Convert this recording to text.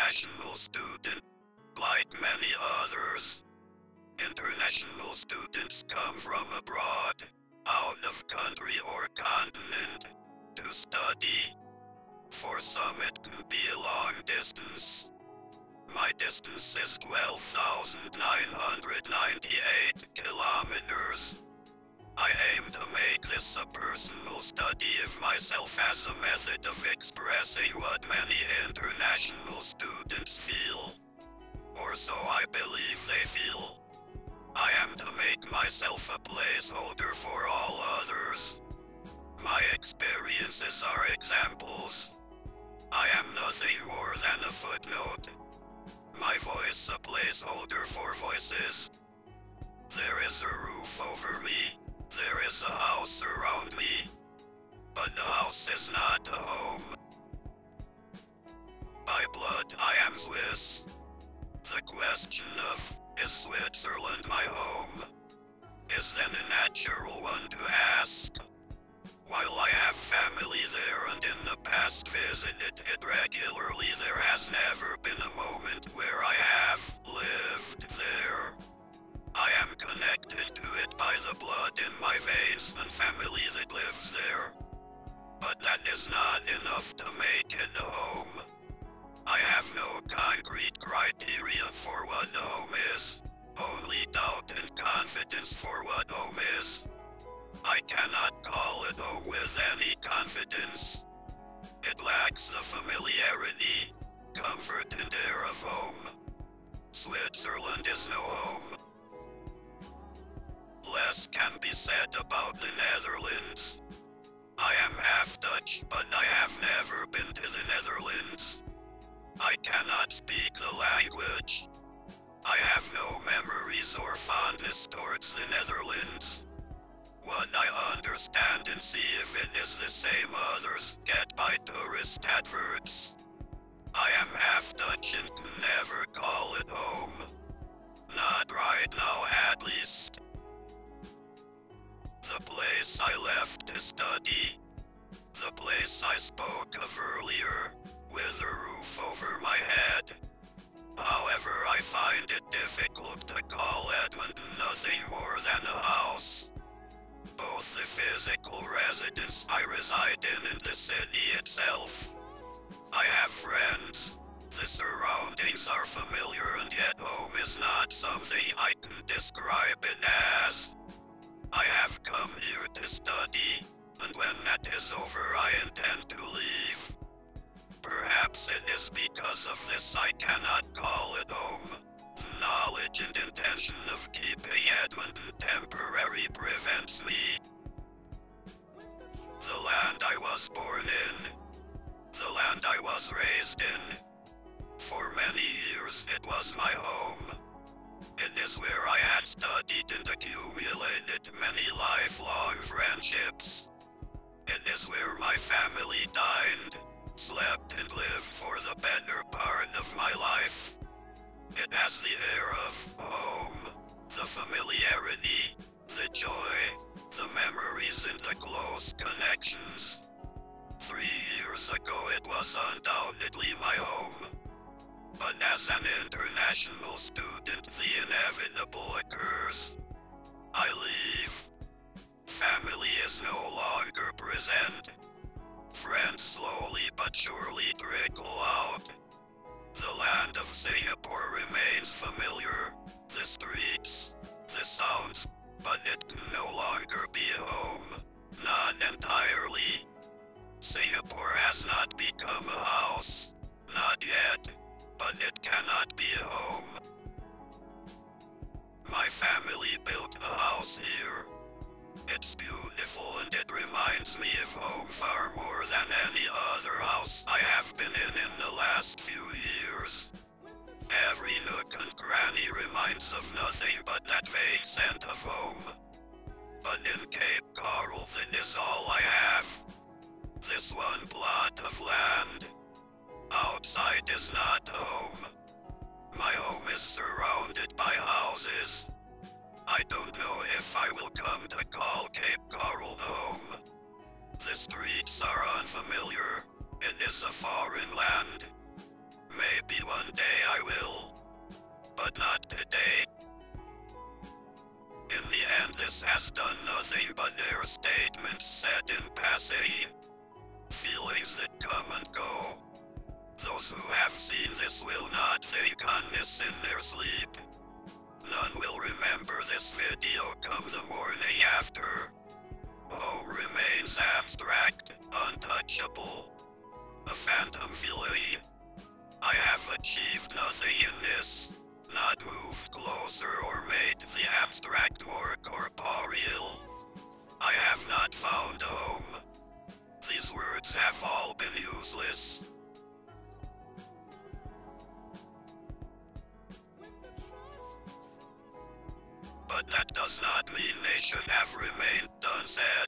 international student. Like many others, international students come from abroad, out of country or continent, to study. For some it could be a long distance. My distance is 12,998 kilometers. I aim to make this a personal study of myself as a method of expressing what many international students feel. Or so I believe they feel. I am to make myself a placeholder for all others. My experiences are examples. I am nothing more than a footnote. My voice a placeholder for voices. There is a roof over me. There is a house around me. But the house is not a home. By blood I am Swiss. The question of, is Switzerland my home? Is then a natural one to ask. While I have family there and in the past visited it regularly, there has never been a moment where I have lived there. I am connected to it by the blood in my veins and family that lives there. But that is not enough to make it a home. I have no concrete criteria for what a home is, only doubt and confidence for what home is. I cannot call it home with any confidence. It lacks the familiarity, comfort and air of home. Switzerland is no home. Less can be said about the Netherlands. I am half Dutch, but I have never been to the Netherlands. I cannot speak the language. I have no memories or fondness towards the Netherlands. What I understand and see of it is the same others get by tourist adverts. I am half Dutch and can never call it home. Not right now, at least. The place I left to study. The place I spoke of earlier, with a roof over my head. However, I find it difficult to call Edmonton nothing more than a house. Both the physical residence I reside in and the city itself. I have friends. The surroundings are familiar and yet home is not something I can describe it as. I have come here to study, and when that is over I intend to leave. Perhaps it is because of this I cannot call it home. Knowledge and intention of keeping Edmonton temporary prevents me. The land I was born in. The land I was raised in. For many years it was my home. It is where I had studied and accumulated many lifelong friendships. It is where my family dined, slept and lived for the better part of my life. It has the air of home, the familiarity, the joy, the memories and the close connections. 3 years ago it was undoubtedly my home. But as an international student, the inevitable occurs. I leave. Family is no longer present. Friends slowly but surely trickle out. The land of Singapore remains familiar. The streets, the sounds, but it can no longer be a home. Not entirely. Singapore has not become a house. Not yet. But it cannot be a home. My family built a house here. It's beautiful and it reminds me of home far more than any other house I have been in the last few years. Every nook and cranny reminds of nothing but that vague scent of home. But in Cape Coral that is all I have. This one plot of land. Outside is not home. My home is surrounded by houses. I don't know if I will come to call Cape Coral home. The streets are unfamiliar. It is a foreign land. Maybe one nothing but their statements set in passé. Feelings that come and go. Those who have seen this will not think on this in their sleep. None will remember this video come the morning after. Home remains abstract, untouchable. A phantom belief. I have achieved nothing in this, not moved closer or made the abstract more corporeal. I have not found home. These words have all been useless. But that does not mean they should have remained unsaid.